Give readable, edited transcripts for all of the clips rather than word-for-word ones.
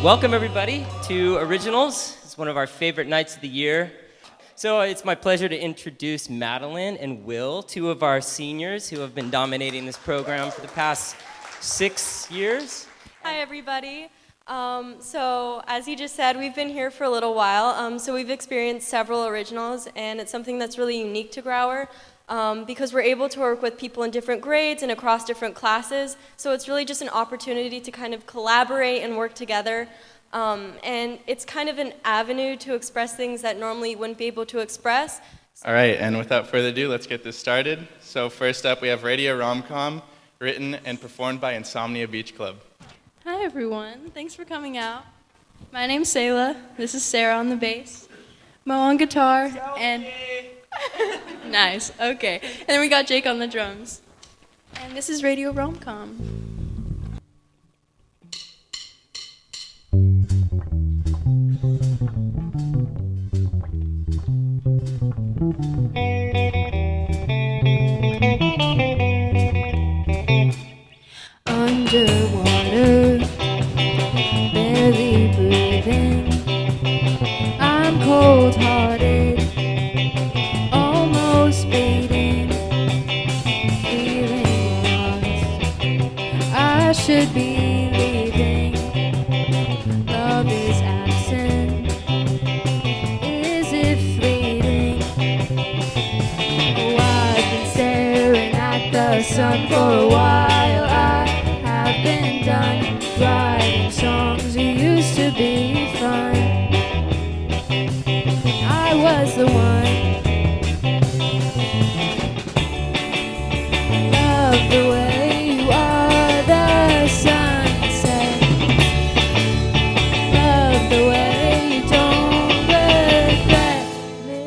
Welcome everybody to Originals. It's one of our favorite nights of the year. So it's my pleasure to introduce Madeline and Will, two of our seniors who have been dominating this program for the past 6 years. Hi everybody. So as he just said, we've been here for a little while. So we've experienced several originals, and it's something that's really unique to Grauer because we're able to work with people in different grades and across different classes. So it's really just an opportunity to kind of collaborate and work together. And it's kind of an avenue to express things that normally you wouldn't be able to express. All right, and without further ado, let's get this started. So first up, we have Radio Rom-Com, written and performed by Insomnia Beach Club. Hi everyone, thanks for coming out. My name's Sayla, this is Sarah on the bass, Mo on guitar, and... Nice, okay. And then we got Jake on the drums. And this is Radio Rom-Com. Underwater, barely breathing. I'm cold-hearted, almost beating, feeling lost. I should be leaving. Love is absent. Is it fleeting? Oh, I've been staring at the sun for a while. I've been done writing songs that used to be fun. I was the one. Love the way you are, the sunset. Love the way you don't regret me.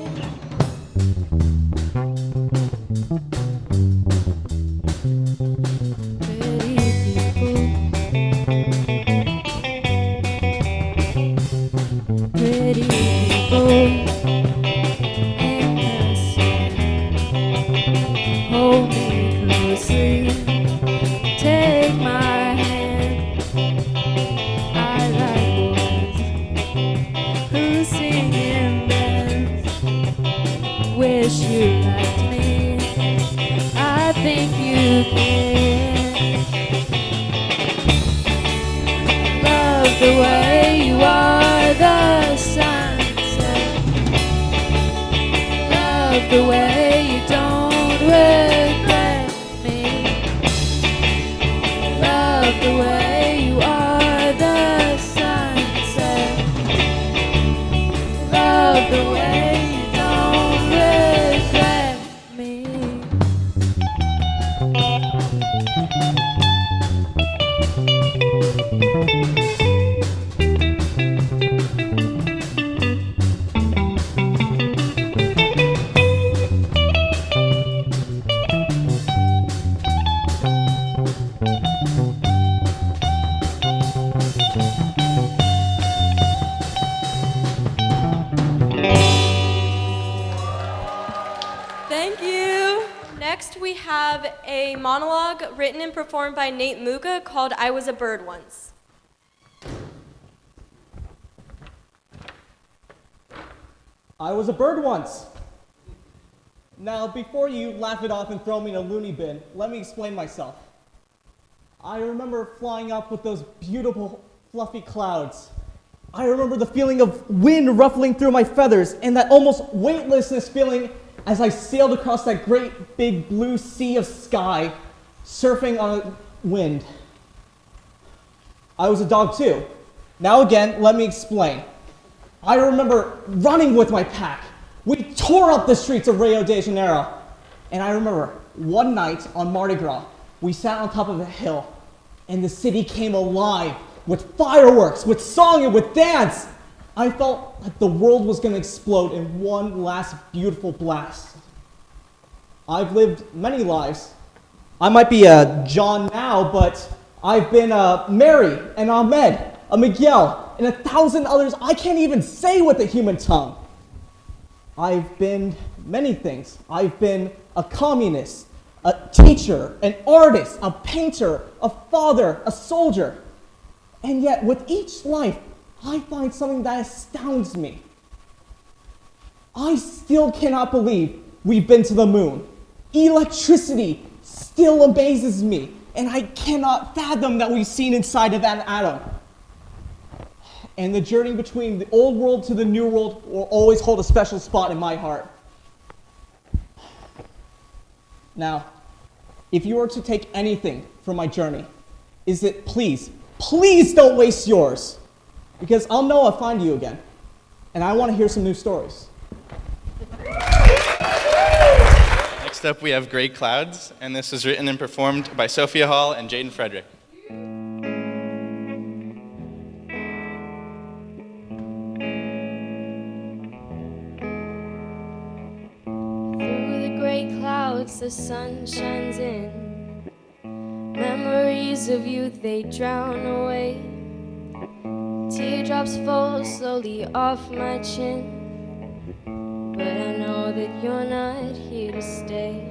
Pretty people in the sun. Hold me closely, take my hand. I like boys who sing in bands. Wish you liked me, I think you can. Love the way you are, the sunset. Love the way you don't regret me. Love the way you are, the sunset. Love the way you don't regret me. Thank you. Next we have a monologue written and performed by Nate Muga called I Was a Bird Once. I was a bird once. Now, before you laugh it off and throw me in a loony bin, let me explain myself. I remember flying up with those beautiful, fluffy clouds. I remember the feeling of wind ruffling through my feathers and that almost weightlessness feeling as I sailed across that great big blue sea of sky, surfing on a wind. I was a dog too. Now again, let me explain. I remember running with my pack. We tore up the streets of Rio de Janeiro. And I remember one night on Mardi Gras, we sat on top of a hill and the city came alive with fireworks, with song and with dance. I felt like the world was going to explode in one last beautiful blast. I've lived many lives. I might be a John now, but I've been a Mary, an Ahmed, a Miguel, and 1,000 others I can't even say with the human tongue. I've been many things. I've been a communist, a teacher, an artist, a painter, a father, a soldier. And yet, with each life, I find something that astounds me. I still cannot believe we've been to the moon. Electricity still amazes me, and I cannot fathom that we've seen inside of an atom. And the journey between the old world to the new world will always hold a special spot in my heart. Now, if you were to take anything from my journey, is it please don't waste yours. Because I'll know I'll find you again. And I want to hear some new stories. Next up, we have Gray Clouds, and this was written and performed by Sophia Hall and Jaden Frederick. Through the gray clouds the sun shines in. Memories of you, they drown away. Teardrops fall slowly off my chin. But I know that you're not here to stay.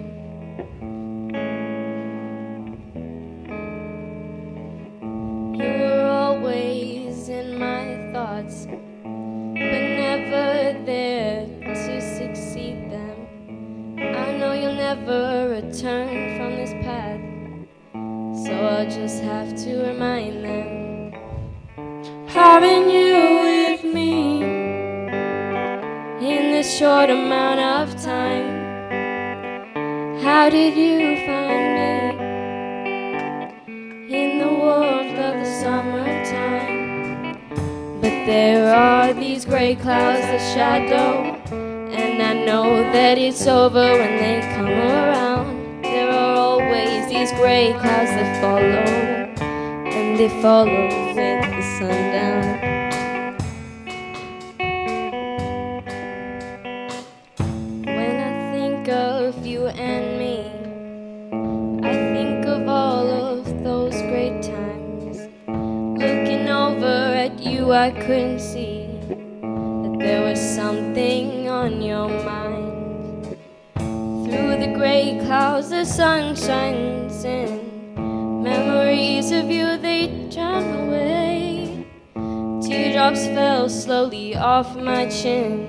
You were always in my thoughts, but never there to succeed them. I know you'll never return from this path, so I'll just have to remind them. Having you with me in this short amount of time. How did you find me in the warmth of the summertime? But there are these gray clouds that shadow, and I know that it's over when they come around. There are always these gray clouds that follow, and they follow with the sundown. When I think of you and me, I think of all of those great times. Looking over at you, I couldn't see that there was something on your mind. Through the gray clouds, the sun shines in. Memories of you, they drown away. Teardrops fell slowly off my chin,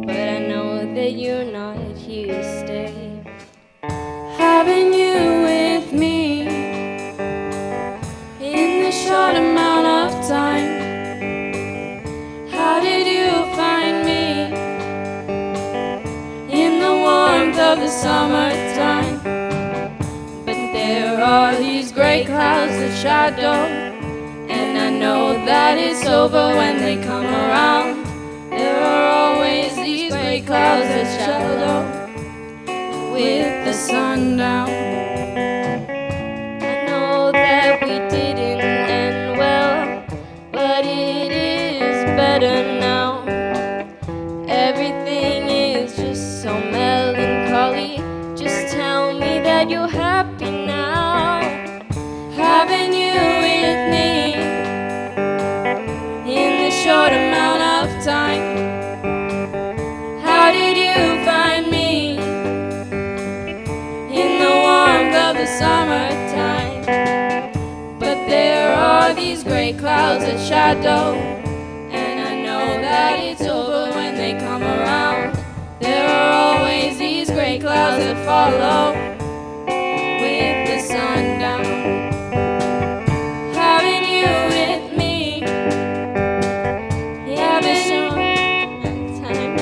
but I know that you're not here to stay. Having you with me in the short amount of time. How did you find me in the warmth of the summertime? There are these gray clouds that shadow, and I know that it's over when they come around. There are always these gray clouds that shadow with the sundown. I know that we didn't end well, but it is better now. Everything is just so melancholy. Just tell me that you're happy now. Having you with me in this short amount of time. How did you find me in the warmth of the summertime? But there are these gray clouds that shadow, and I know that it's over when they come around. There are always these gray clouds that follow with the sundown. Having you with me, having time.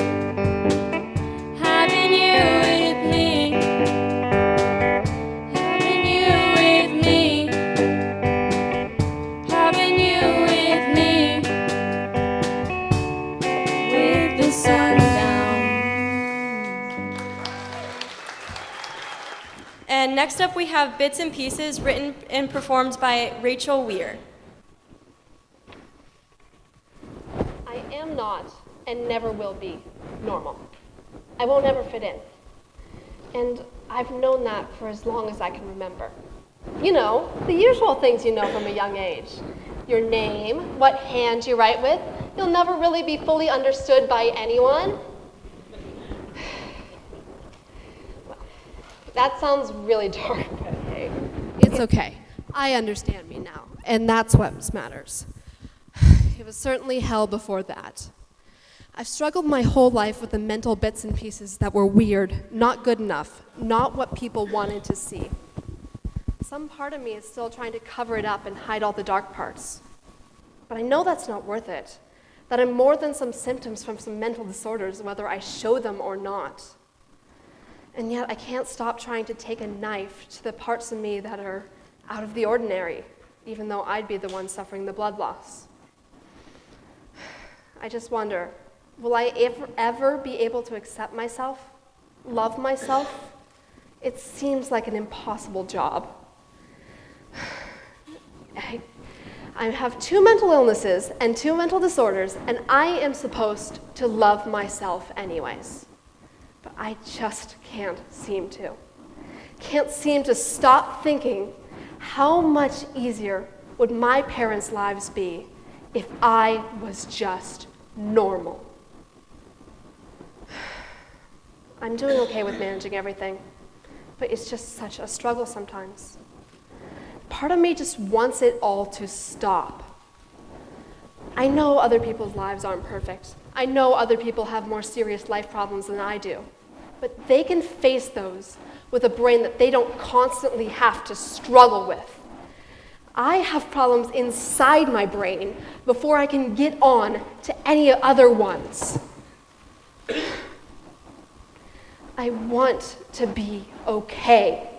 Having you with me, having you with me, having you with me, with the sundown. And next up we have Bits and Pieces, written and performed by Rachel Weir. I am not, and never will be, normal. I won't ever fit in. And I've known that for as long as I can remember. You know, the usual things you know from a young age. Your name, what hand you write with. You'll never really be fully understood by anyone. that sounds really dark, but hey, it's okay. I understand me now, and that's what matters. It was certainly hell before that. I've struggled my whole life with the mental bits and pieces that were weird, not good enough, not what people wanted to see. Some part of me is still trying to cover it up and hide all the dark parts. But I know that's not worth it, that I'm more than some symptoms from some mental disorders, whether I show them or not. And yet I can't stop trying to take a knife to the parts of me that are out of the ordinary, even though I'd be the one suffering the blood loss. I just wonder, will I ever be able to accept myself, love myself? It seems like an impossible job. I have 2 mental illnesses and 2 mental disorders, and I am supposed to love myself anyways. But I just can't seem to. Can't seem to stop thinking, how much easier would my parents' lives be if I was just normal? I'm doing okay with managing everything, but it's just such a struggle sometimes. Part of me just wants it all to stop. I know other people's lives aren't perfect. I know other people have more serious life problems than I do. But they can face those with a brain that they don't constantly have to struggle with. I have problems inside my brain before I can get on to any other ones. I want to be okay.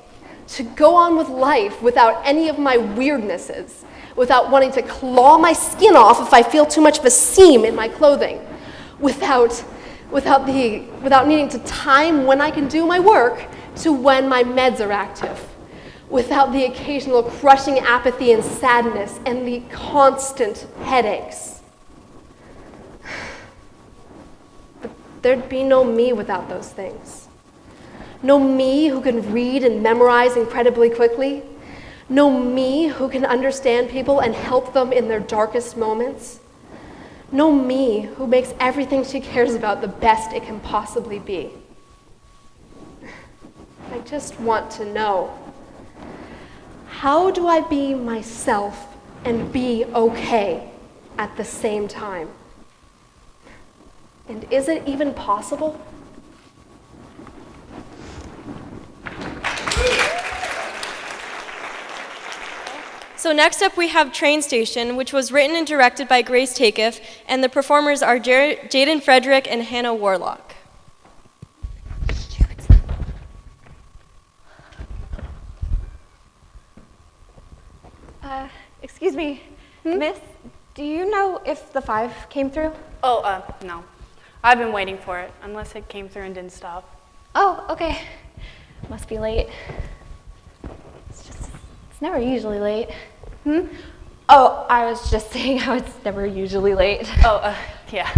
To go on with life without any of my weirdnesses, without wanting to claw my skin off if I feel too much of a seam in my clothing, without needing to time when I can do my work to when my meds are active, without the occasional crushing apathy and sadness and the constant headaches. But there'd be no me without those things. No me who can read and memorize incredibly quickly. No me who can understand people and help them in their darkest moments. No me who makes everything she cares about the best it can possibly be. I just want to know, how do I be myself and be okay at the same time? And is it even possible? So next up we have Train Station, which was written and directed by Grace Takeif, and the performers are Jaden Frederick and Hannah Warlock. Excuse me, Miss, do you know if the 5 came through? Oh, no. I've been waiting for it, unless it came through and didn't stop. Oh, okay. Must be late. It's never usually late. Oh, I was just saying how it's never usually late. Oh, yeah.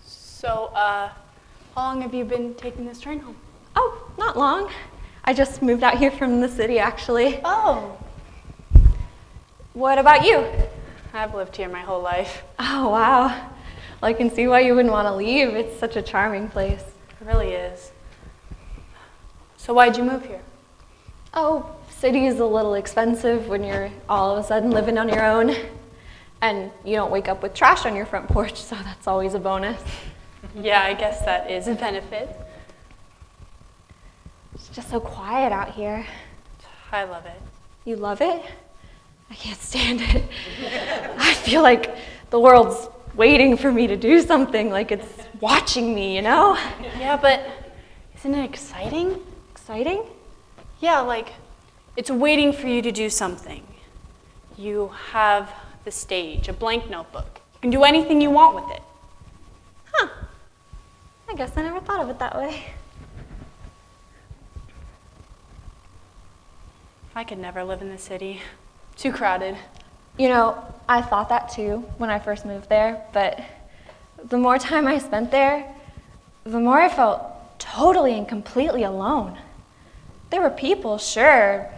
So, how long have you been taking this train home? Oh, not long. I just moved out here from the city, actually. Oh. What about you? I've lived here my whole life. Oh, wow. Well, I can see why you wouldn't want to leave. It's such a charming place. It really is. So why'd you move here? Oh, city is a little expensive when you're all of a sudden living on your own. And you don't wake up with trash on your front porch, so that's always a bonus. Yeah, I guess that is a benefit. It's just so quiet out here. I love it. You love it? I can't stand it. I feel like the world's waiting for me to do something, like it's watching me, you know? Yeah, but isn't it exciting? Exciting? Yeah, like it's waiting for you to do something. You have the stage, a blank notebook. You can do anything you want with it. Huh. I guess I never thought of it that way. I could never live in the city. Too crowded. You know, I thought that too when I first moved there, but the more time I spent there, the more I felt totally and completely alone. There were people, sure,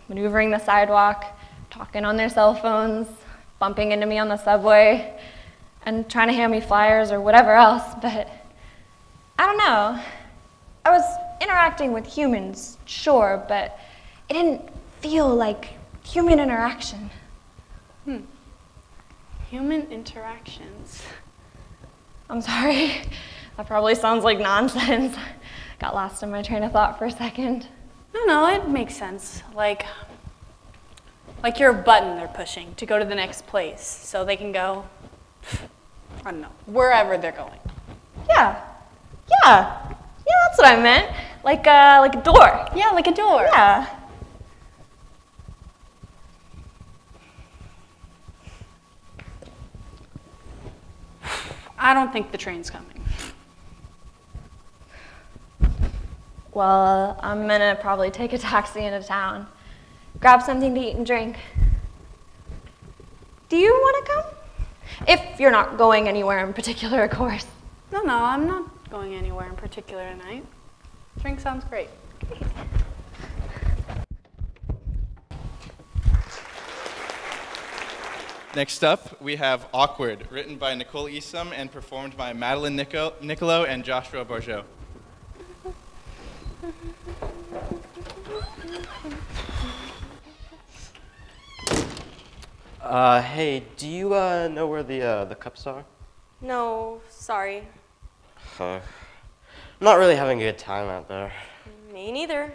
maneuvering the sidewalk, talking on their cell phones, bumping into me on the subway, and trying to hand me flyers or whatever else, but I don't know. I was interacting with humans, sure, but it didn't feel like human interaction. Human interactions. I'm sorry. That probably sounds like nonsense. Got lost in my train of thought for a second. No, it makes sense. Like you're a button they're pushing to go to the next place, so they can go, I don't know, wherever they're going. Yeah, that's what I meant. Like a door. Yeah, like a door. Yeah. I don't think the train's coming. Well, I'm gonna probably take a taxi into town. Grab something to eat and drink. Do you want to come? If you're not going anywhere in particular, of course. No, I'm not going anywhere in particular tonight. Drink sounds great. Next up, we have Awkward, written by Nicole Esom and performed by Madeline Nicolo and Joshua Bourgeot. Hey, do you know where the cups are? No, sorry. I'm not really having a good time out there. Me neither.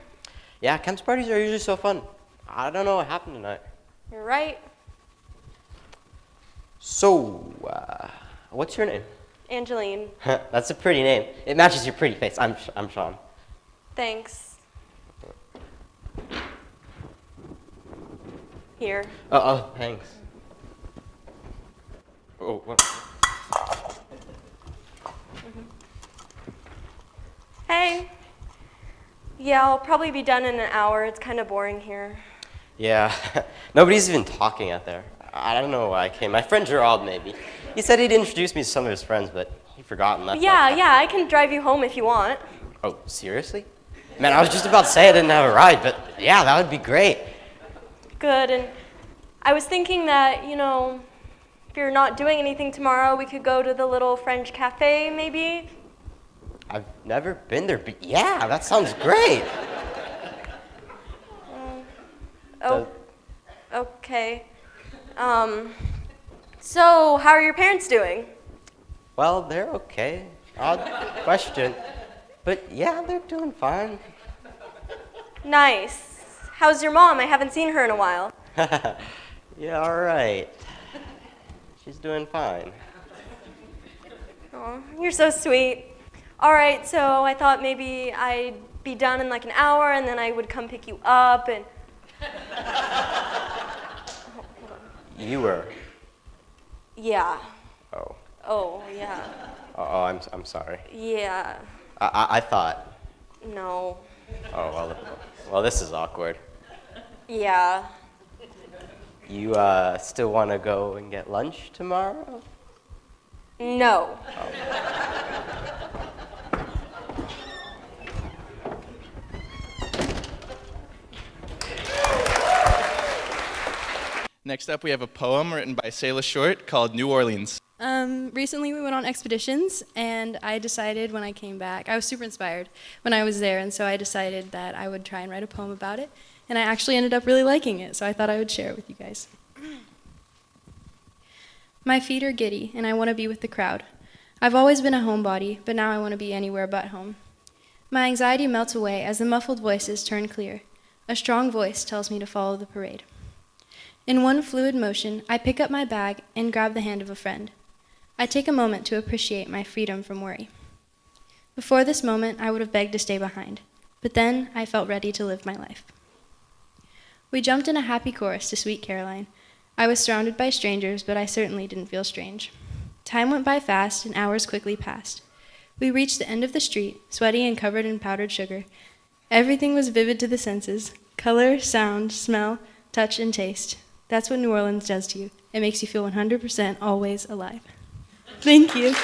Yeah, Kemp's parties are usually so fun. I don't know what happened tonight. You're right. So, what's your name? Angeline, That's a pretty name. It matches your pretty face. I'm Sean. thanks. Here. Oh, thanks. Oh, what? Hey. Yeah, I'll probably be done in an hour. It's kind of boring here. Yeah, nobody's even talking out there. I don't know why I came. My friend Gerald, maybe. He said he'd introduce me to some of his friends, but he forgot and left. Yeah, I can drive you home if you want. Oh, seriously? Man, I was just about to say I didn't have a ride, but yeah, that would be great. Good, and I was thinking that, if you're not doing anything tomorrow, we could go to the little French cafe, maybe? I've never been there, but yeah, that sounds great. Okay. So, how are your parents doing? Well, they're okay. Odd question. But yeah, they're doing fine. Nice. How's your mom? I haven't seen her in a while. Yeah, all right. She's doing fine. Oh, you're so sweet. All right, so I thought maybe I'd be done in like an hour and then I would come pick you up and... You were. Yeah. Oh. Oh, yeah. Oh, I'm sorry. Yeah. I thought. No. Oh, well, this is awkward. Yeah. You still want to go and get lunch tomorrow? No. Next up, we have a poem written by Sayla Short called New Orleans. Recently we went on expeditions, and I decided when I came back, I was super inspired when I was there, and so I decided that I would try and write a poem about it, and I actually ended up really liking it, so I thought I would share it with you guys. My feet are giddy, and I want to be with the crowd. I've always been a homebody, but now I want to be anywhere but home. My anxiety melts away as the muffled voices turn clear. A strong voice tells me to follow the parade. In one fluid motion, I pick up my bag and grab the hand of a friend. I take a moment to appreciate my freedom from worry. Before this moment, I would have begged to stay behind, but then I felt ready to live my life. We jumped in a happy chorus to Sweet Caroline. I was surrounded by strangers, but I certainly didn't feel strange. Time went by fast, and hours quickly passed. We reached the end of the street, sweaty and covered in powdered sugar. Everything was vivid to the senses: color, sound, smell, touch, and taste. That's what New Orleans does to you. It makes you feel 100% always alive. Thank you.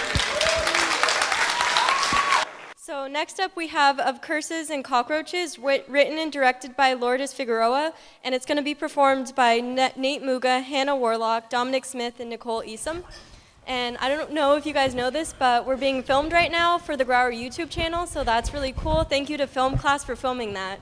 So next up we have Of Curses and Cockroaches, written and directed by Lourdes Figueroa, and it's going to be performed by Nate Muga, Hannah Warlock, Dominic Smith, and Nicole Esom. And I don't know if you guys know this, but we're being filmed right now for the Grauer YouTube channel, so that's really cool. Thank you to film class for filming that.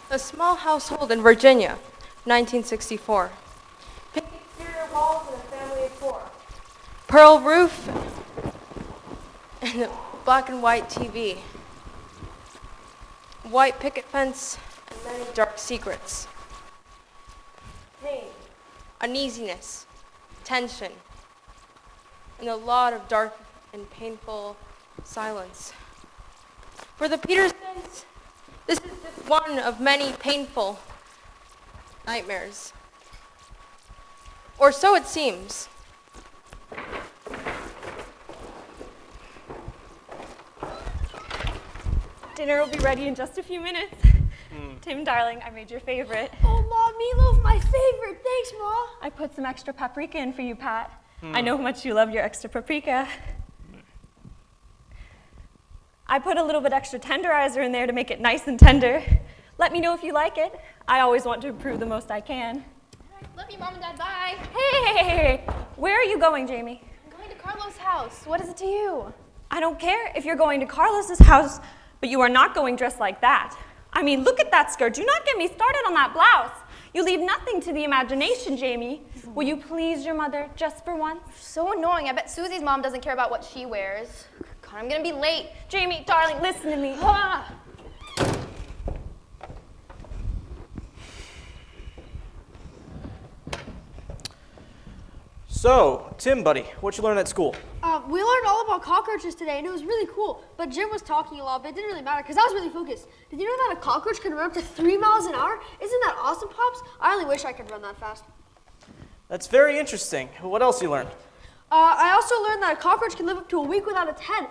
A small household in Virginia, 1964. Pink exterior walls and a family of 4. Pearl roof and a black and white TV. White picket fence and many dark secrets. Pain, uneasiness, tension, and a lot of dark and painful silence. For the Petersons, this is just one of many painful nightmares. Or so it seems. Dinner will be ready in just a few minutes. Tim, darling, I made your favorite. Oh, Ma, meatloaf, my favorite. Thanks, Ma. I put some extra paprika in for you, Pat. I know how much you love your extra paprika. I put a little bit extra tenderizer in there to make it nice and tender. Let me know if you like it. I always want to improve the most I can. Love you, Mom and Dad. Bye. Hey, where are you going, Jamie? I'm going to Carlos' house. What is it to you? I don't care if you're going to Carlos's house, but you are not going dressed like that. I mean, look at that skirt. Do not get me started on that blouse. You leave nothing to the imagination, Jamie. Will you please your mother just for once? So annoying. I bet Susie's mom doesn't care about what she wears. God, I'm gonna be late. Jamie, darling, listen to me. Ah. So, Tim, buddy, what you learn at school? We learned all about cockroaches today, and it was really cool. But Jim was talking a lot, but it didn't really matter because I was really focused. Did you know that a cockroach can run up to 3 miles an hour? Isn't that awesome, Pops? I only wish I could run that fast. That's very interesting. What else you learned? I also learned that a cockroach can live up to a week without its head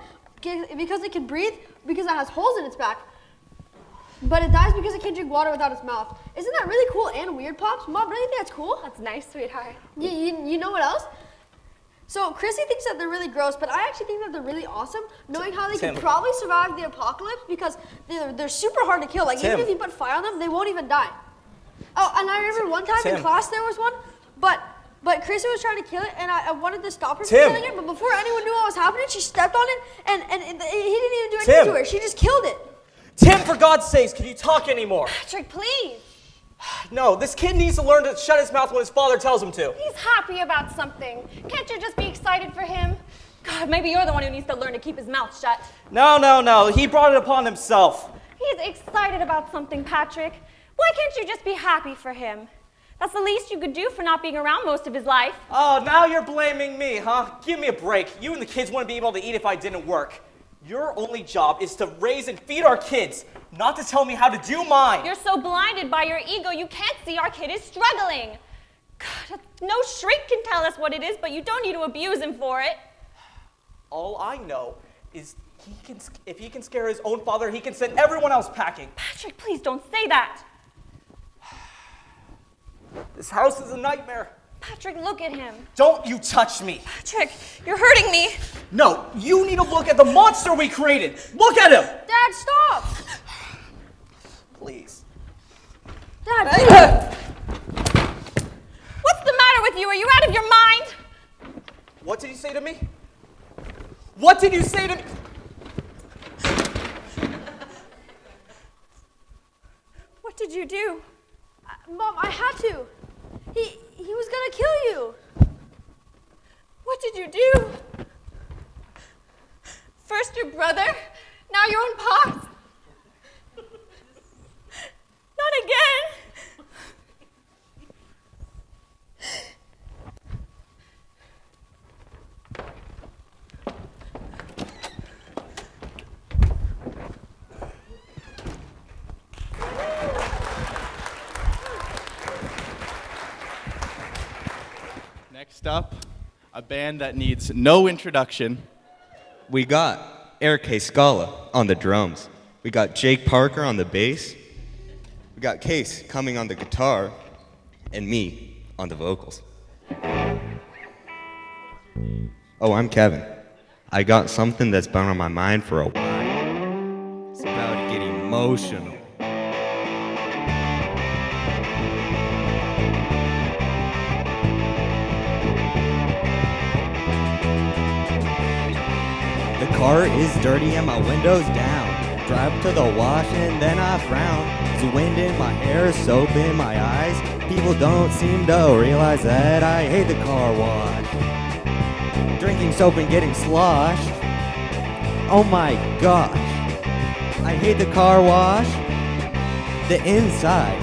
because it can breathe because it has holes in its back. But it dies because it can't drink water without its mouth. Isn't that really cool and weird, Pops? Mom, don't you think that's cool? That's nice, sweetheart. You know what else? So Chrissy thinks that they're really gross, but I actually think that they're really awesome, knowing how they could probably survive the apocalypse because they're super hard to kill. Like, even if you put fire on them, they won't even die. Oh, and I remember one time in class there was one, but Chrissy was trying to kill it, and I wanted to stop her from killing it, but before anyone knew what was happening, she stepped on it, and he didn't even do anything to her. She just killed it. Tim, for God's sakes, can you talk anymore? Patrick, please. No, this kid needs to learn to shut his mouth when his father tells him to. He's happy about something. Can't you just be excited for him? God, maybe you're the one who needs to learn to keep his mouth shut. No. He brought it upon himself. He's excited about something, Patrick. Why can't you just be happy for him? That's the least you could do for not being around most of his life. Oh, now you're blaming me, huh? Give me a break. You and the kids wouldn't be able to eat if I didn't work. Your only job is to raise and feed our kids, not to tell me how to do mine. You're so blinded by your ego, you can't see our kid is struggling. God, no shrink can tell us what it is, but you don't need to abuse him for it. All I know is if he can scare his own father, he can send everyone else packing. Patrick, please don't say that. This house is a nightmare. Patrick, look at him. Don't you touch me. Patrick, you're hurting me. No, you need to look at the monster we created. Look at him. Dad, stop. Please. Dad. What's the matter with you? Are you out of your mind? What did you say to me? What did you say to me? What did you do? Mom, I had to. He was gonna kill you. What did you do? First your brother, now your own pops. Not again. Next up, a band that needs no introduction. We got Eric Scala on the drums. We got Jake Parker on the bass. We got Case coming on the guitar, and me on the vocals. Oh, I'm Kevin. I got something that's been on my mind for a while. It's about to get emotional. The car is dirty and my window's down. Drive to the wash and then I frown. There's wind in my hair, soap in my eyes. People don't seem to realize that I hate the car wash. Drinking soap and getting sloshed. Oh my gosh. I hate the car wash. The inside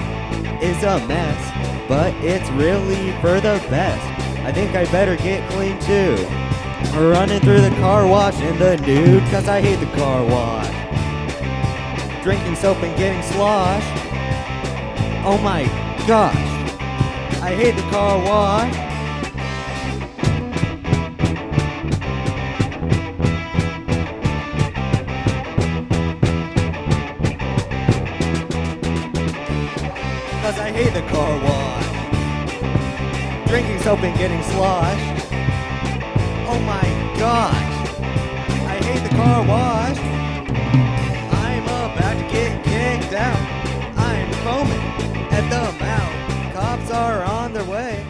is a mess, but it's really for the best. I think I better get clean too. Running through the car wash in the nude, cause I hate the car wash. Drinking soap and getting sloshed. Oh my gosh, I hate the car wash. Cause I hate the car wash. Drinking soap and getting sloshed. Oh my gosh, I hate the car wash. I'm about to get kicked out. I'm foaming at the mouth. Cops are on their way.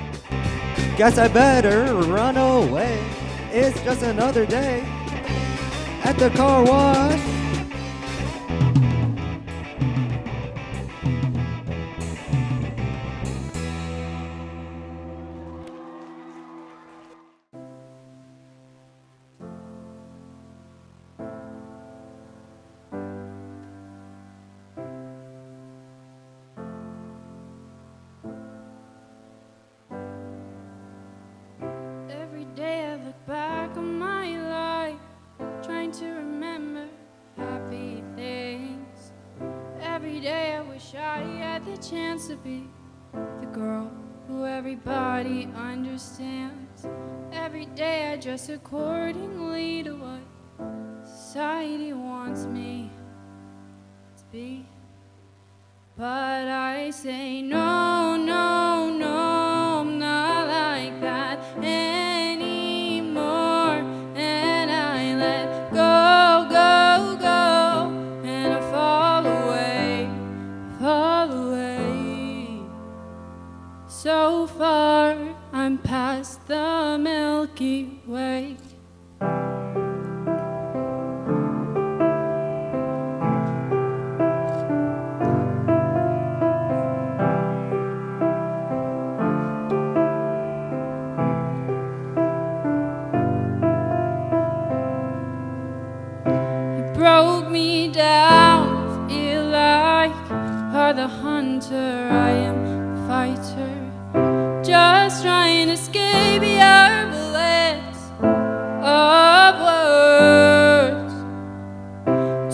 Guess I better run away. It's just another day at the car wash. Every day I look back on my life, trying to remember happy things. Every day I wish I had the chance to be the girl who everybody understands. Every day I dress accordingly to what society wants me to be. But I say no, no, no, I'm not like that anymore. And I let go, go, go, and I fall away, fall away. So far, I'm past the Milky Way. Broke me down, feel like are the hunter, I am the fighter, just trying to escape your bullets of words.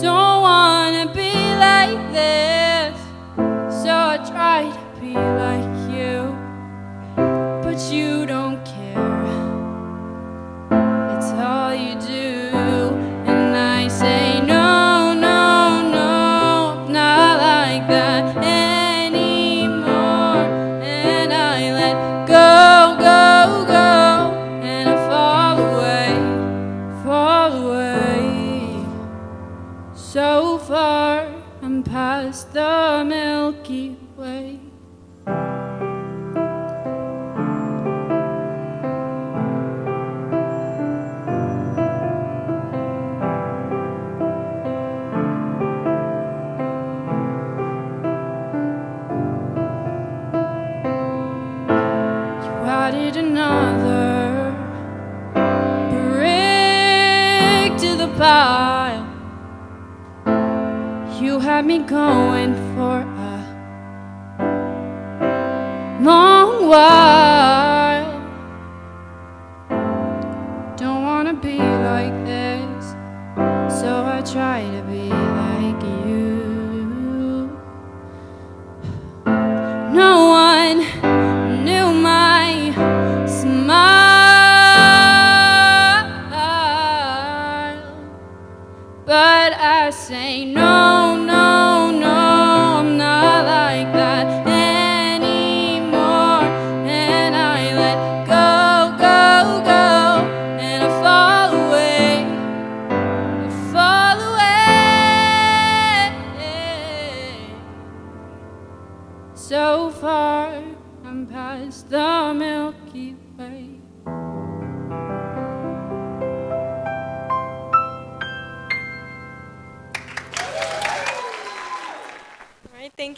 Don't wanna be like this, so I try to be like you, but you don't care. It's all you do. And I say no, no, no, not like that anymore. And I let go, go, go, and I fall away. So far, I'm past the Milky Way. Added another brick to the pile. You had me going for a long while. Don't wanna be like this, so I try to be like you. No one knew my smile, but I say no, no, no, I'm not like that anymore. And I let go, go, go,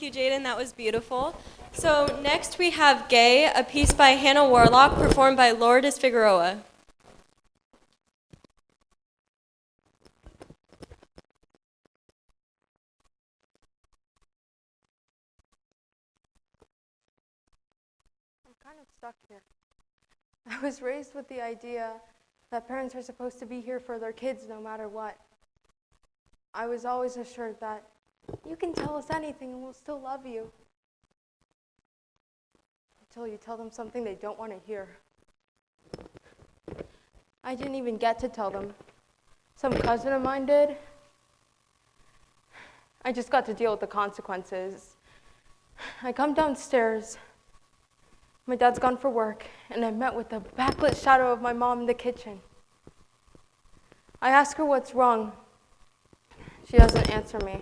you, Jaden. That was beautiful. So next we have Gay, a piece by Hannah Warlock, performed by Lourdes Figueroa. I'm kind of stuck here. I was raised with the idea that parents are supposed to be here for their kids no matter what. I was always assured that you can tell us anything and we'll still love you. Until you tell them something they don't want to hear. I didn't even get to tell them. Some cousin of mine did. I just got to deal with the consequences. I come downstairs. My dad's gone for work, and I met with the backlit shadow of my mom in the kitchen. I ask her what's wrong. She doesn't answer me.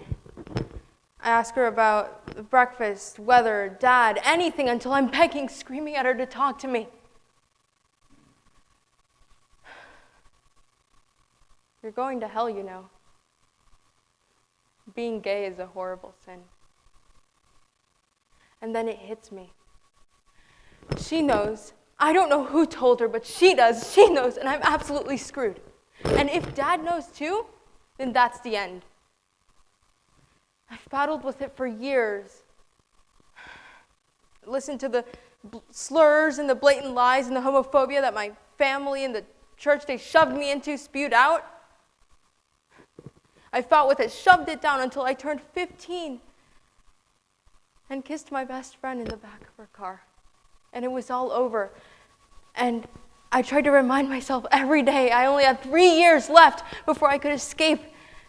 I ask her about breakfast, weather, dad, anything until I'm begging, screaming at her to talk to me. You're going to hell, you know. Being gay is a horrible sin. And then it hits me. She knows. I don't know who told her, but she does. She knows, and I'm absolutely screwed. And if Dad knows too, then that's the end. I've battled with it for years. Listened to the slurs and the blatant lies and the homophobia that my family and the church they shoved me into spewed out. I fought with it, shoved it down until I turned 15 and kissed my best friend in the back of her car. And it was all over. And I tried to remind myself every day I only had 3 years left before I could escape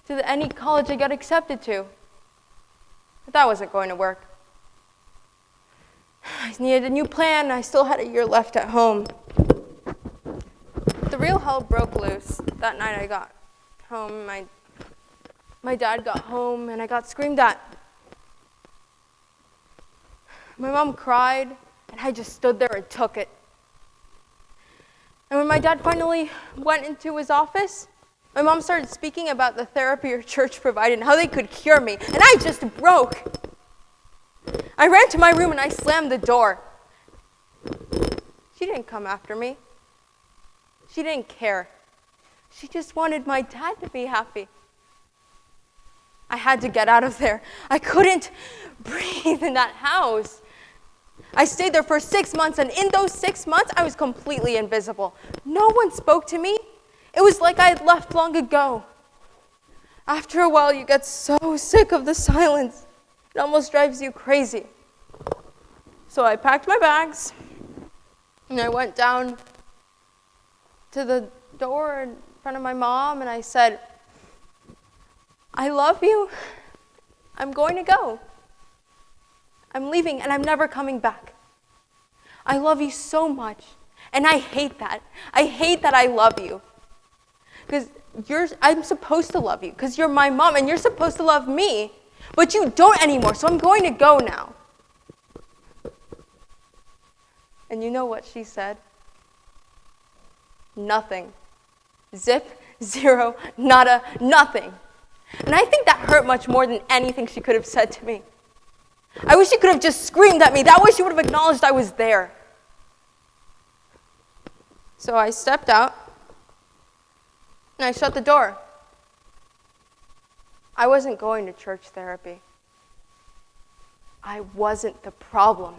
to any college I got accepted to. But that wasn't going to work. I needed a new plan. I still had a year left at home. The real hell broke loose that night I got home. My dad got home and I got screamed at. My mom cried and I just stood there and took it. And when my dad finally went into his office, my mom started speaking about the therapy her church provided and how they could cure me, and I just broke. I ran to my room and I slammed the door. She didn't come after me. She didn't care. She just wanted my dad to be happy. I had to get out of there. I couldn't breathe in that house. I stayed there for 6 months, and in those 6 months, I was completely invisible. No one spoke to me. It was like I had left long ago. After a while, you get so sick of the silence. It almost drives you crazy. So I packed my bags, and I went down to the door in front of my mom, and I said, I love you. I'm going to go. I'm leaving, and I'm never coming back. I love you so much, and I hate that. I hate that I love you. Because I'm supposed to love you, because you're my mom, and you're supposed to love me, but you don't anymore, so I'm going to go now. And you know what she said? Nothing. Zip, zero, nada, nothing. And I think that hurt much more than anything she could have said to me. I wish she could have just screamed at me. That way she would have acknowledged I was there. So I stepped out, and I shut the door. I wasn't going to church therapy. I wasn't the problem.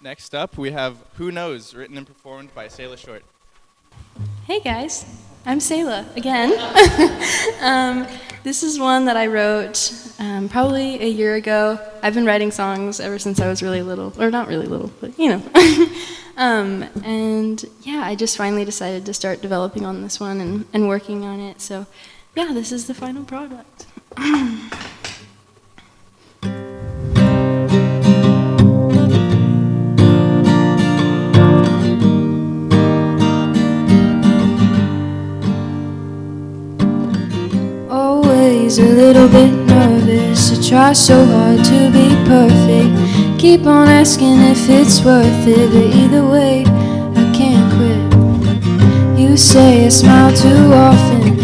Next up, we have Who Knows, written and performed by Sayla Short. Hey guys, I'm Sayla again. This is one that I wrote probably a year ago. I've been writing songs ever since I was really little, or not really little, but you know. And yeah, I just finally decided to start developing on this one and working on it. So yeah, this is the final product. Always a little bit nervous. nervous. I try so hard to be perfect. Keep on asking if it's worth it, but either way, I can't quit. You say I smile too often.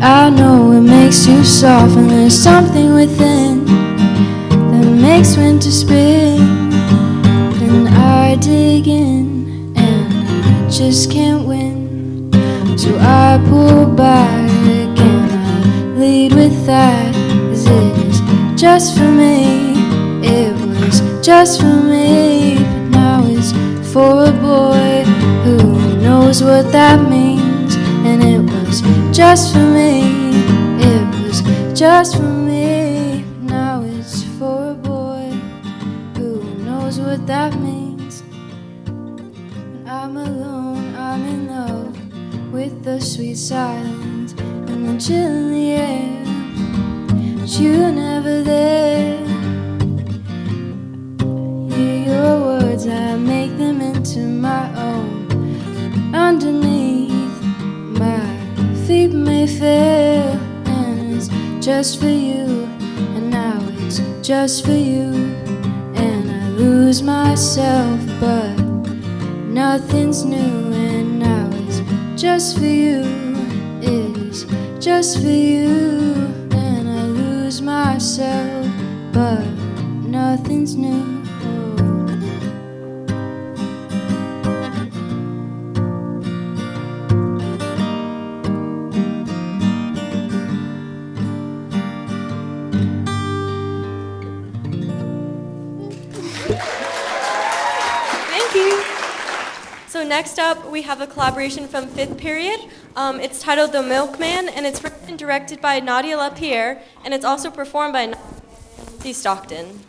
I know it makes you soft, and there's something within that makes winter spring. Then I dig in, and I just can't win. So I pull back, and I lead with that. 'Cause it is just for me. It was just for me, but now it's for a boy who knows what that means. And it was just for me. It was just for me, but now it's for a boy who knows what that means. When I'm alone, I'm in love with the sweet silence and the chill in the air. But you're never there. Hear your words, I make them into my own. Underneath, my feet may fail, and it's just for you. And now it's just for you. And I lose myself, but nothing's new. And now it's just for you. It is just for you. And I lose myself, but nothing's new. So next up, we have a collaboration from 5th period. It's titled The Milkman, and it's written and directed by Nadia LaPierre, and it's also performed by Nancy Stockton.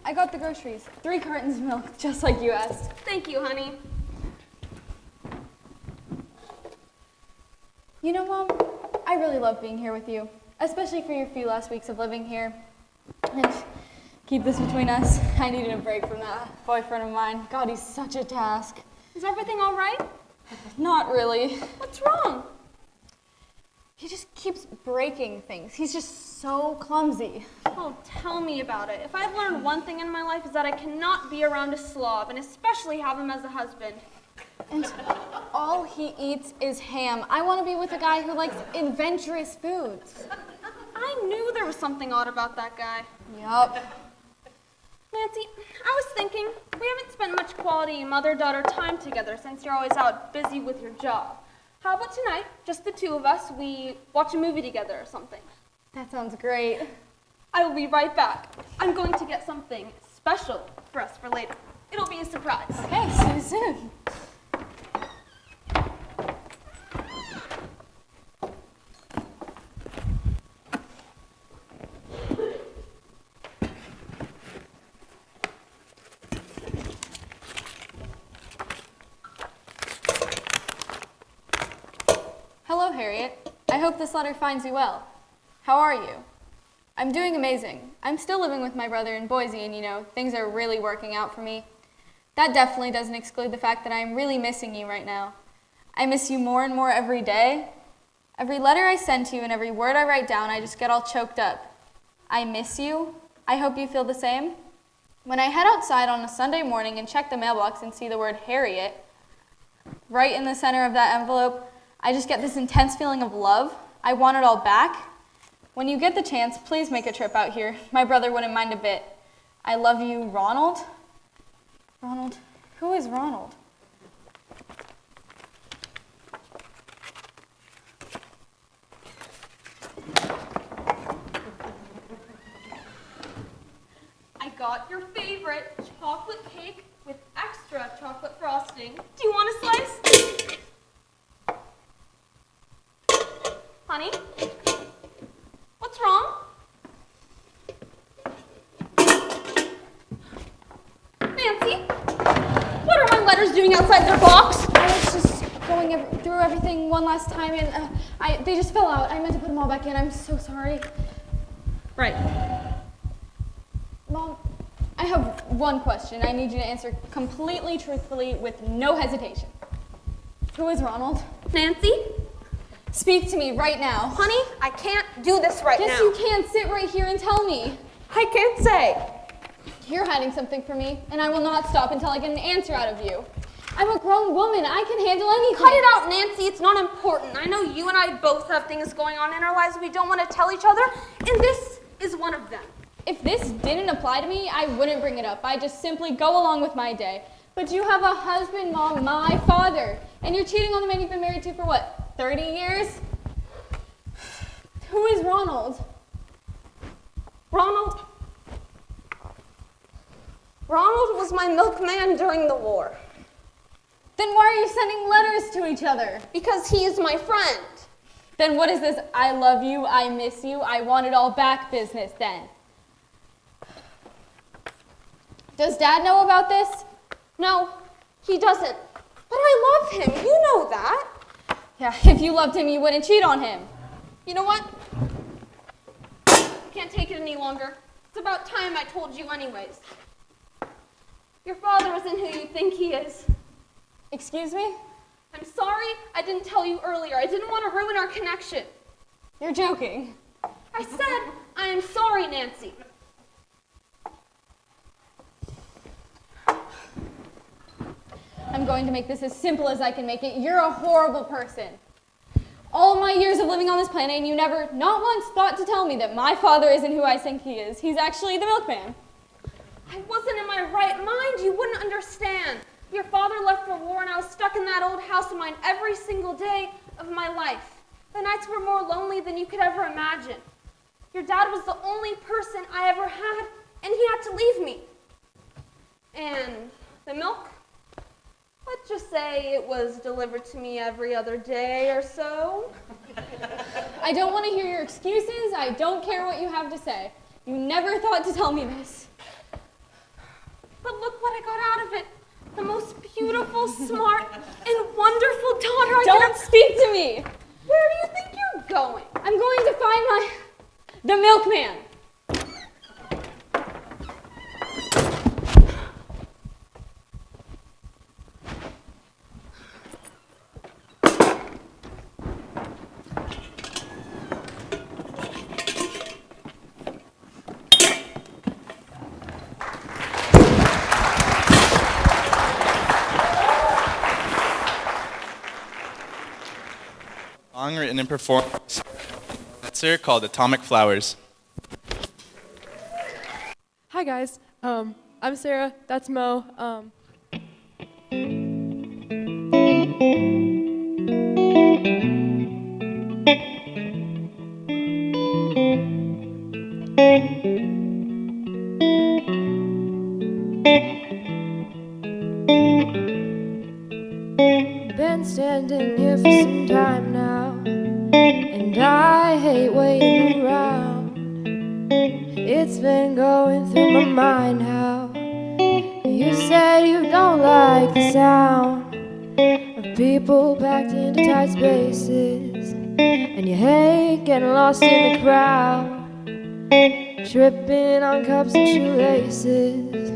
I got the groceries. 3 cartons of milk, just like you asked. Thank you, honey. You know, Mom, I really love being here with you, especially for your few last weeks of living here. And keep this between us. I needed a break from that boyfriend of mine. God, he's such a task. Is everything all right? Not really. What's wrong? He just keeps breaking things. He's just so clumsy. Oh, tell me about it. If I've learned one thing in my life is that I cannot be around a slob, and especially have him as a husband. And all he eats is ham. I want to be with a guy who likes adventurous foods. I knew there was something odd about that guy. Yup. Nancy, I was thinking, we haven't spent much quality mother-daughter time together since you're always out busy with your job. How about tonight, just the 2 of us, we watch a movie together or something? That sounds great. I will be right back. I'm going to get something special for us for later. It'll be a surprise. Okay, see you soon. Hello, Harriet. I hope this letter finds you well. How are you? I'm doing amazing. I'm still living with my brother in Boise, and you know, things are really working out for me. That definitely doesn't exclude the fact that I'm really missing you right now. I miss you more and more every day. Every letter I send to you and every word I write down, I just get all choked up. I miss you. I hope you feel the same. When I head outside on a Sunday morning and check the mailbox and see the word Harriet right in the center of that envelope, I just get this intense feeling of love. I want it all back. When you get the chance, please make a trip out here. My brother wouldn't mind a bit. I love you, Ronald. Ronald? Who is Ronald? I got your favorite chocolate cake with extra chocolate frosting. Do you want a slice? Honey? What's wrong? Nancy? What are my letters doing outside their box? I was just going through everything one last time, and they just fell out. I meant to put them all back in. I'm so sorry. Right. Mom, I have one question. I need you to answer completely truthfully with no hesitation. Who is Ronald? Nancy? Speak to me right now. Honey, I can't do this right now. Yes, you can. Sit right here and tell me. I can't say. You're hiding something from me, and I will not stop until I get an answer out of you. I'm a grown woman. I can handle anything. Cut it out, Nancy. It's not important. I know you and I both have things going on in our lives we don't want to tell each other, and this is one of them. If this didn't apply to me, I wouldn't bring it up. I'd just simply go along with my day. But you have a husband, Mom, my father, and you're cheating on the man you've been married to for what, 30 years? Who is Ronald? Ronald was my milkman during the war. Then why are you sending letters to each other? Because he is my friend. Then what is this I love you, I miss you, I want it all back business then? Does Dad know about this? No, he doesn't. But I love him, you know that. Yeah, if you loved him, you wouldn't cheat on him. You know what? I can't take it any longer. It's about time I told you anyways. Your father isn't who you think he is. Excuse me? I'm sorry I didn't tell you earlier. I didn't want to ruin our connection. You're joking. I said I am sorry, Nancy. I'm going to make this as simple as I can make it. You're a horrible person. All my years of living on this planet, and you never, not once, thought to tell me that my father isn't who I think he is. He's actually the milkman. I wasn't in my right mind. You wouldn't understand. Your father left for war, and I was stuck in that old house of mine every single day of my life. The nights were more lonely than you could ever imagine. Your dad was the only person I ever had, and he had to leave me. And the milk? Let's just say it was delivered to me every other day or so. I don't want to hear your excuses. I don't care what you have to say. You never thought to tell me this. But look what I got out of it. The most beautiful, smart, and wonderful daughter I Don't speak to me. Where do you think you're going? I'm going to find the milkman. Song written and performed by Sarah called Atomic Flowers. Hi guys, I'm Sarah, that's Mo. Been standing here for some time now, and I hate waiting around. It's been going through my mind how you said you don't like the sound of people packed into tight spaces, and you hate getting lost in the crowd, tripping on cups and shoelaces,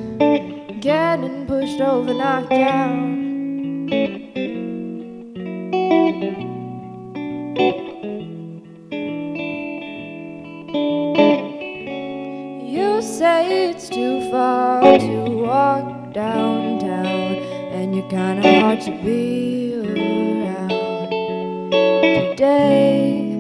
getting pushed over, knocked down. You say it's too far to walk downtown, and you're kinda hard to be around today.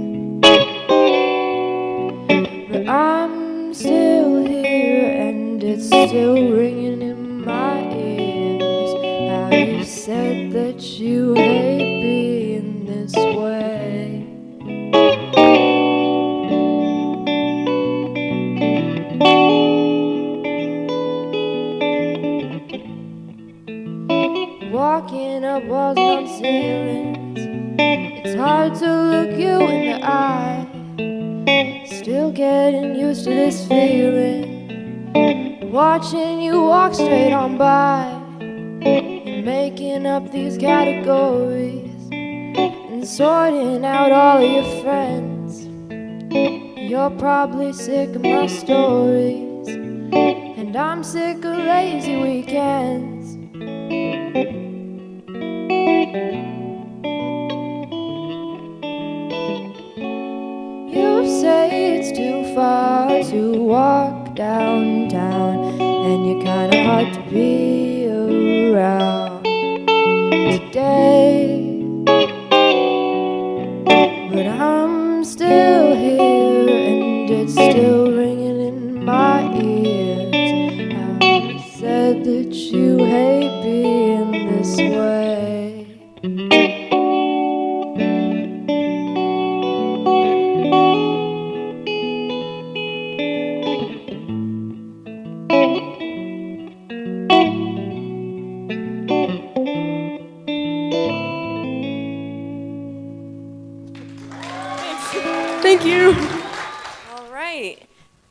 But I'm still here, and it's still ringing in my ears how you said that you hate being this way. Walking up walls and on ceilings, it's hard to look you in the eye. Still getting used to this feeling, watching you walk straight on by, and making up these categories sorting out all of your friends. You're probably sick of my stories, and I'm sick of lazy weekends. You say it's too far to walk downtown, and you're kinda hard to be around today. But I'm still here, and it's still ringing in my ears. How you said that you hate being this way. Thank you. All right.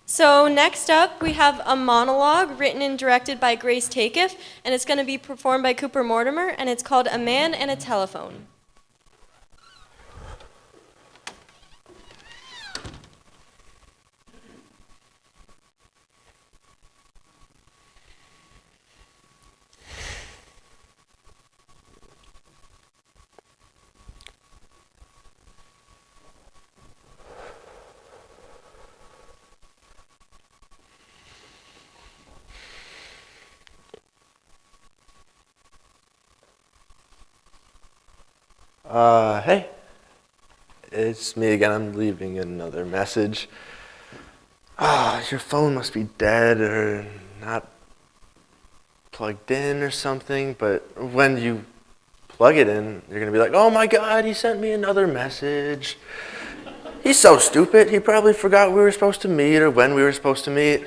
So next up, we have a monologue written and directed by Grace Takeif, and it's going to be performed by Cooper Mortimer, and it's called A Man and a Telephone. Hey, it's me again. I'm leaving another message. Your phone must be dead or not plugged in or something, but when you plug it in, you're gonna be like, oh my God, he sent me another message. He's so stupid, he probably forgot we were supposed to meet or when we were supposed to meet.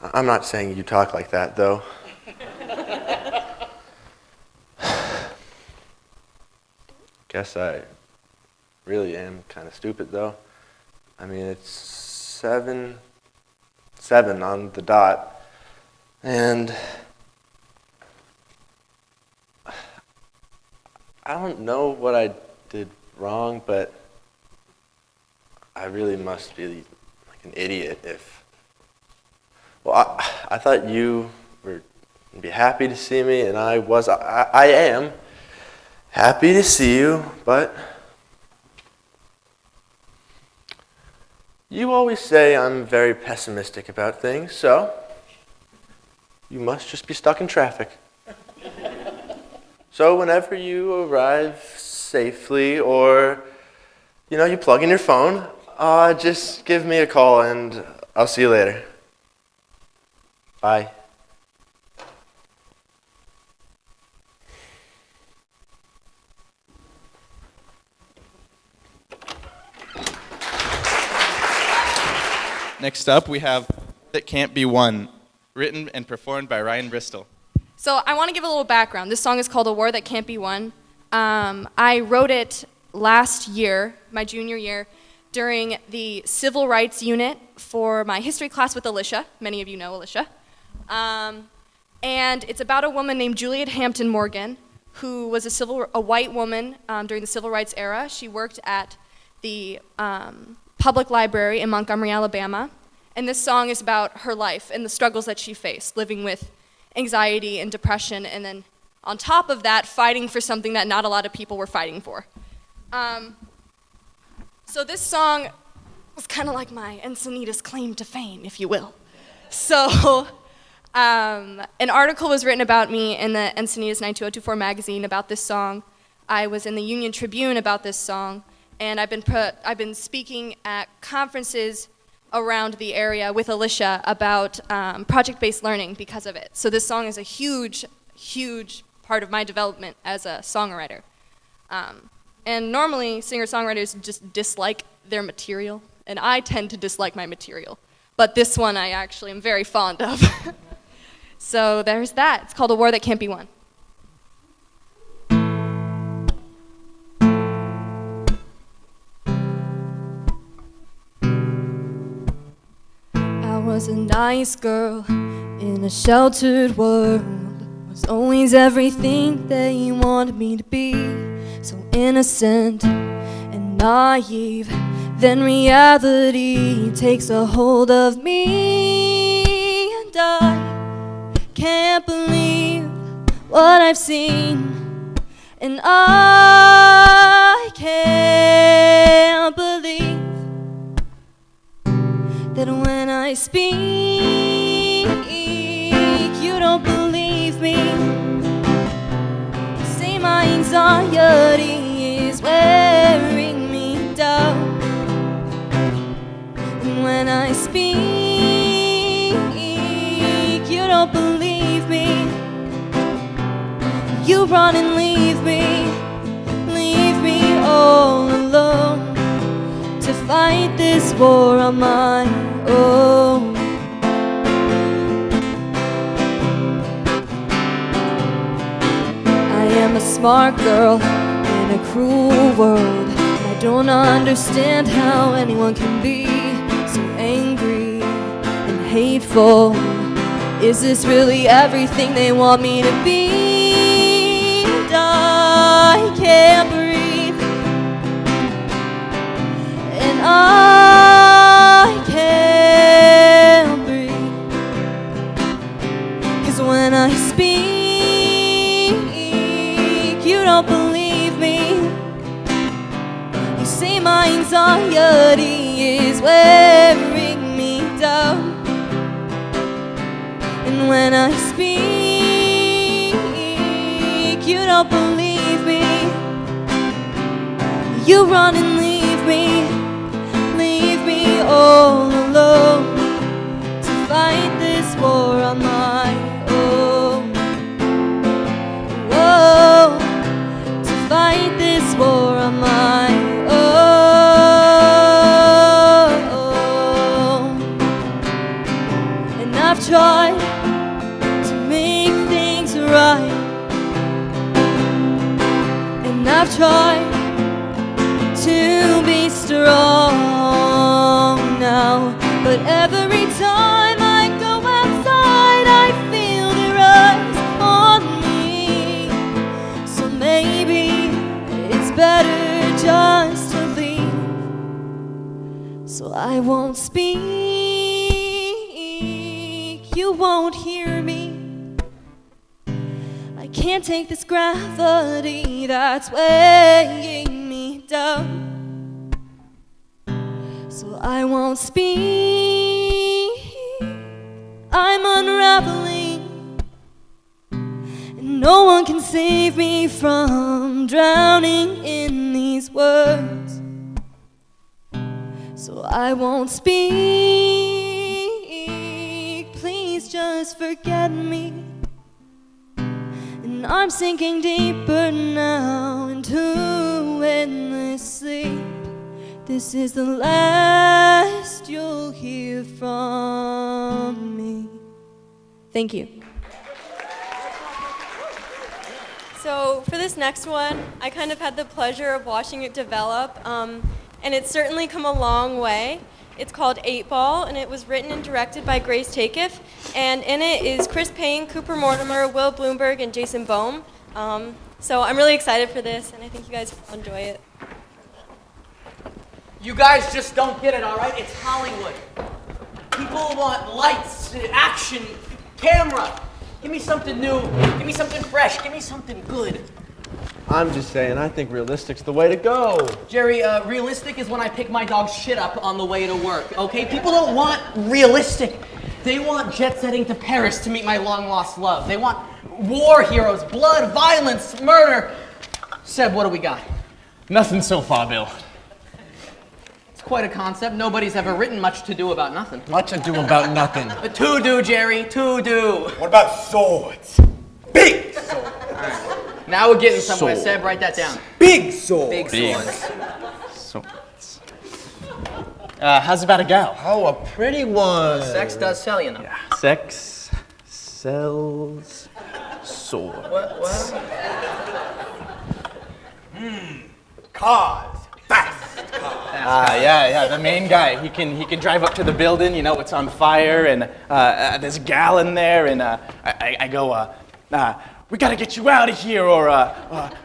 I'm not saying you talk like that, though. Guess I really am kind of stupid, though. I mean, it's 7 on the dot, and I don't know what I did wrong, but I really must be like an idiot if... Well, I thought you were gonna be happy to see me, and I am happy to see you, but you always say I'm very pessimistic about things, so you must just be stuck in traffic. So whenever you arrive safely or, you plug in your phone, just give me a call and I'll see you later. Bye. Next up, we have That Can't Be Won, written and performed by Ryan Bristol. So I want to give a little background. This song is called A War That Can't Be Won. I wrote it last year, my junior year, during the civil rights unit for my history class with Alicia. Many of you know Alicia. And it's about a woman named Juliet Hampton Morgan, who was a white woman during the civil rights era. She worked at the public library in Montgomery, Alabama. And this song is about her life and the struggles that she faced, living with anxiety and depression, and then on top of that, fighting for something that not a lot of people were fighting for. So this song was kind of like my Encinitas claim to fame, if you will. So an article was written about me in the Encinitas 92024 magazine about this song. I was in the Union Tribune about this song, and I've been speaking at conferences around the area with Alicia about project-based learning because of it. So this song is a huge, huge part of my development as a songwriter. And normally, singer-songwriters just dislike their material, and I tend to dislike my material. But this one I actually am very fond of. So there's that. It's called A War That Can't Be Won. I was a nice girl in a sheltered world. Was always everything they wanted me to be. So innocent and naive. Then reality takes a hold of me, and I can't believe what I've seen, and I can't believe that when I speak, you don't believe me. You say my anxiety is wearing me down, and when I speak, you don't believe me. You run and leave me all alone to fight this war on my own. I am a smart girl in a cruel world. I don't understand how anyone can be so angry and hateful. Is this really everything they want me to be? And I can't breathe, and I can't breathe, 'cause when I speak, you don't believe me. You say my anxiety is wearing me down, and when I speak, you don't believe me. You run and leave me all alone to fight this war on my own. Whoa, to fight this war on my own. And I've tried to make things right, and I've tried to be strong now, but every time I go outside, I feel their eyes on me. So maybe it's better just to leave, so I won't speak. You won't hear me. I can't take this gravity that's weighing me down, so I won't speak. I'm unraveling, and no one can save me from drowning in these words, so I won't speak. Please just forget me. And I'm sinking deeper now into endless sleep. This is the last you'll hear from me. Thank you. So for this next one, I kind of had the pleasure of watching it develop, and it's certainly come a long way. It's called 8 Ball, and it was written and directed by Grace Takiff, and in it is Chris Payne, Cooper Mortimer, Will Bloomberg, and Jason Bohm. So I'm really excited for this, and I think you guys will enjoy it. You guys just don't get it, all right? It's Hollywood. People want lights, action, camera. Give me something new. Give me something fresh. Give me something good. I'm just saying, I think realistic's the way to go. Jerry, realistic is when I pick my dog's shit up on the way to work, okay? People don't want realistic. They want jet setting to Paris to meet my long-lost love. They want war heroes, blood, violence, murder. Seb, what do we got? Nothing so far, Bill. It's quite a concept. Nobody's ever written much to do about nothing. Much ado about nothing. To do, Jerry, to do. What about swords? Big swords. All right. Now we're getting somewhere. Seb, write that down. Big swords. Big swords. Swords. How's about a gal? Oh, a pretty one. Sex does sell, you know. Yeah. Sex sells swords. What? Cars. Fast cars. Yeah. The main guy. He can drive up to the building. You know, it's on fire, and there's a gal in there, and I go, we gotta get you out of here, or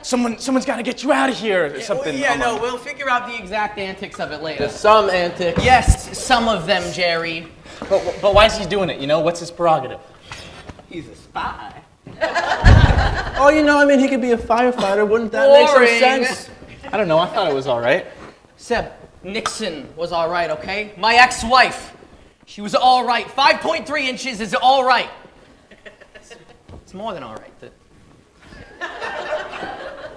someone's gotta get you out of here, or something. Yeah, no, we'll figure out the exact antics of it later. There's some antics. Yes, some of them, Jerry. But why is he doing it, you know? What's his prerogative? He's a spy. Oh, you know, I mean, he could be a firefighter. Wouldn't that make some Boring. sense? I don't know, I thought it was all right. Seb, Nixon was all right, okay? My ex-wife, she was all right. 5.3 inches is all right. It's more than all right.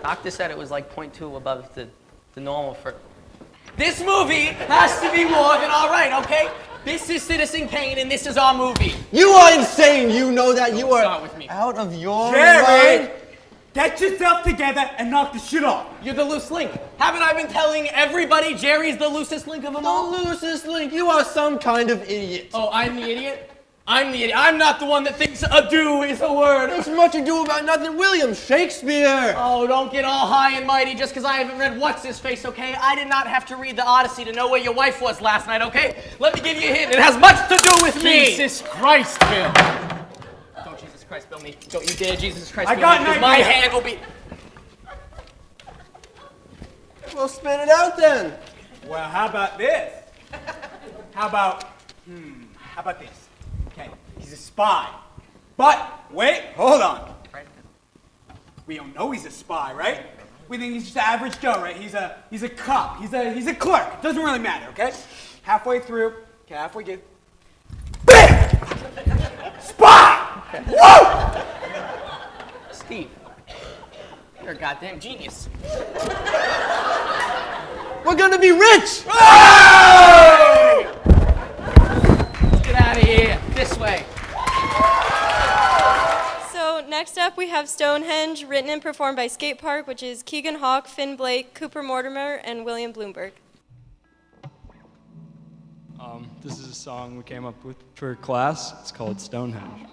Doctor said it was like 0.2 above the normal for... This movie has to be more than all right, okay? This is Citizen Kane, and this is our movie. You are insane. You know that you are Start with me. out of your Jerry, mind. get yourself together and knock the shit off. You're the loose link. Haven't I been telling everybody Jerry's the loosest link of them all? The loosest link. You are some kind of idiot. Oh, I'm the idiot? I'm the idiot. I'm not the one that thinks ado is a word. There's much ado about nothing. William Shakespeare. Oh, don't get all high and mighty just because I haven't read What's-His-Face, okay? I did not have to read the Odyssey to know where your wife was last night, okay? Let me give you a hint. It has much to do with me. Jesus Christ, Bill. Don't Jesus Christ bill me. Don't you dare Jesus Christ I bill got me, an 'cause my idea. hand will be... Well, spit it out then. Well, how about this? How about this? Okay, he's a spy. But, wait, hold on. We don't know he's a spy, right? We think he's just an average Joe, right? He's a cop. He's a clerk. Doesn't really matter, okay? Halfway through, BAM! Spy! Whoa! Steve, you're a goddamn genius. We're gonna be rich. Hey! Let's get out of here. This way. So next up we have Stonehenge, written and performed by Skate Park, which is Keegan Hawk, Finn Blake, Cooper Mortimer, and William Bloomberg. This is a song we came up with for class. It's called Stonehenge.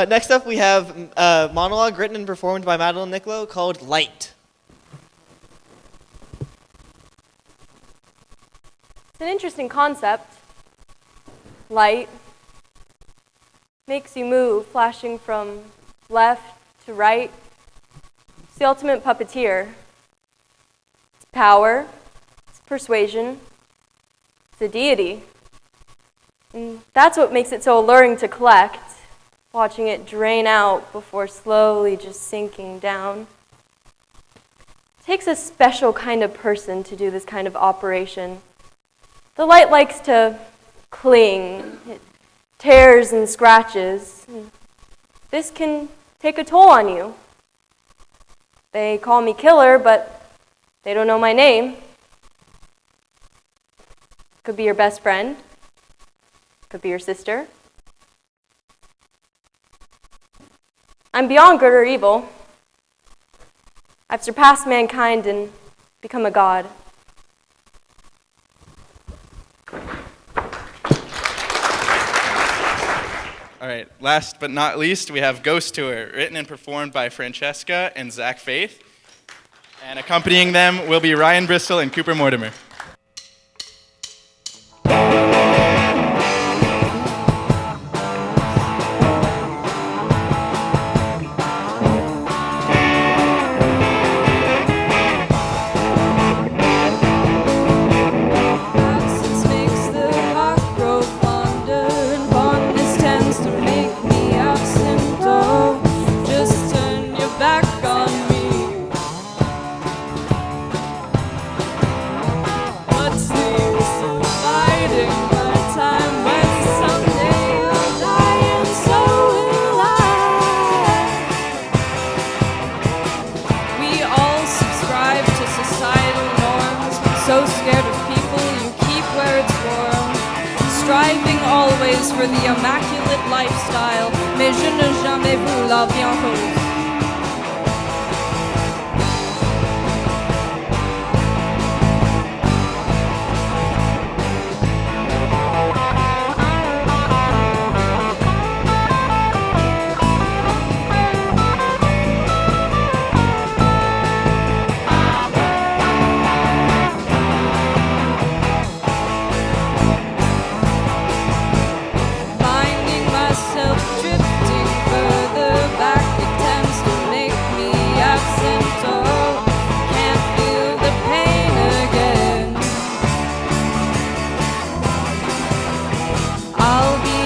Next up, we have a monologue written and performed by Madeline Niccolo called Light. It's an interesting concept. Light makes you move, flashing from left to right. It's the ultimate puppeteer. It's power, it's persuasion, it's a deity. And that's what makes it so alluring to collect, watching it drain out before slowly just sinking down. It takes a special kind of person to do this kind of operation. The light likes to cling. It tears and scratches. This can take a toll on you. They call me killer, but they don't know my name. Could be your best friend. Could be your sister. I'm beyond good or evil. I've surpassed mankind and become a god. All right, last but not least, we have Ghost Tour, written and performed by Francesca and Zach Faith. And accompanying them will be Ryan Bristol and Cooper Mortimer. So scared of people, you keep where it's warm. Striving always for the immaculate lifestyle, mais je n'ai jamais vu la vie en rose.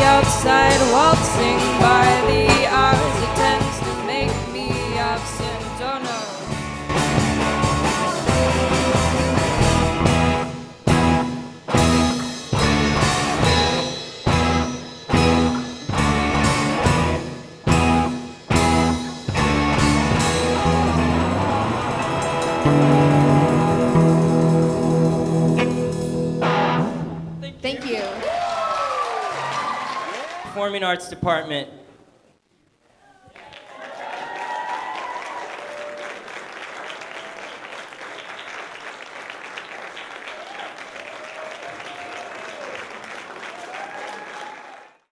Outside waltzing by the hours, it tends to make me absent, oh no. Thank you. Performing Arts Department